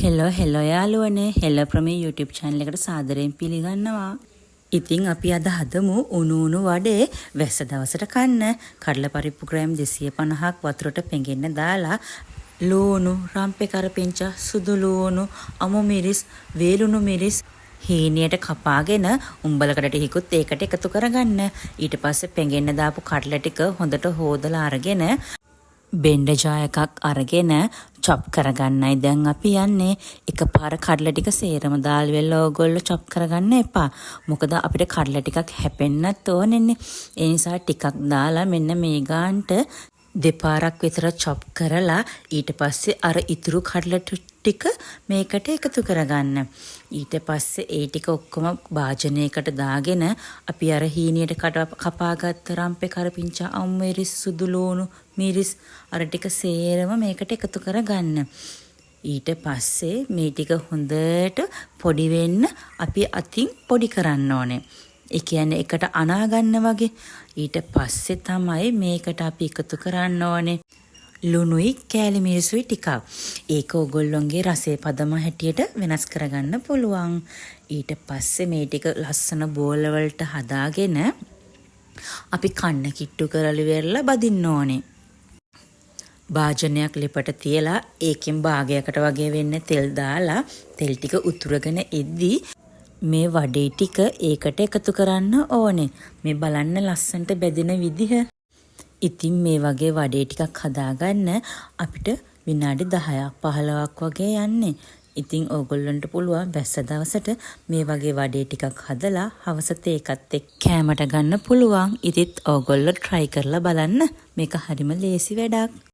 Hello යාළුවනේ hello ප්‍රමේ YouTube channel එකට සාදරයෙන් පිළිගන්නවා. ඉතින් අපි අද හදමු උණු වඩේ වැස්ස දවසට කන්න. කඩලා පරිප්පු ග්‍රෑම් 250ක් වතුරට පෙඟෙන්න දාලා ලූණු, රම්පේ කරපිංචා, සුදු ලූණු, අමු මිරිස්, වේලුණු මිරිස් හීනියට කපාගෙන උඹලකට ටිකකුත් ඒකට එකතු කරගන්න. ඊට පස්සේ පෙඟෙන්න දාපු කඩලා ටික හොඳට හොදලා අරගෙන බෙන්ඩ ජා එකක් අරගෙන චොප් කරගන්නයි දැන් අපි යන්නේ. එකපාර කඩලා ටික සේරම දාල් වෙලා ඕගොල්ලෝ චොප් කරගන්න එපා. මොකද අපිට කඩලා ටිකක් හැපෙන්නත් ඕනෙන්නේ. ඒ නිසා ටිකක් දාලා මෙන්න මේ ගාන්ට දෙපාරක් විතර චොප් කරලා ඊට පස්සේ අර ඉතුරු කඩලා ටික මේකට එකතු කරගන්න. ඊට පස්සේ ඒ ටික ඔක්කොම භාජනයකට දාගෙන අපි අර හීනියට කපාගත්ත රම්පේ කරපිංචා, අමු මිරිස්, සුදු ලූණු, මිරිස් අර ටික සේරම මේකට එකතු කරගන්න. ඊට පස්සේ මේ ටික හොඳට පොඩි වෙන්න අපි අතින් පොඩි කරන්න ඕනේ. ඒ කියන්නේ එකට අනා ගන්න වගේ. ඊට පස්සේ තමයි මේකට අපි එකතු කරන්න ඕනේ ලුණුයි කෑලි මිරිසුයි ටිකක්. ඒක ඕගොල්ලොන්ගේ රසයේ පදම හැටියට වෙනස් කරගන්න පුළුවන්. ඊට පස්සේ මේ ටික ලස්සන බෝල වලට හදාගෙන අපි කන්න කිට්ටු කරලි වෙරලා බදින්න ඕනේ. භාජනයක් ලිපට තියලා ඒකෙන් භාගයකට වගේ වෙන්න තෙල් දාලා තෙල් ටික උතුරගෙන එද්දී මේ වඩේ ටික ඒකට එකතු කරන්න ඕනේ. මේ බලන්න ලස්සනට බෙදෙන විදිහ. ඉතින් මේ වගේ වඩේ ටිකක් හදාගන්න අපිට විනාඩි 10ක් 15ක් වගේ යන්නේ. ඉතින් ඕගොල්ලන්ට පුළුවන් වැස්ස දවසට මේ වගේ වඩේ ටිකක් හදලා හවස තේකත් එක්ක කෑමට ගන්න පුළුවන්. ඉතින් ඕගොල්ලෝ try කරලා බලන්න. මේක හරිම ලේසි වැඩක්.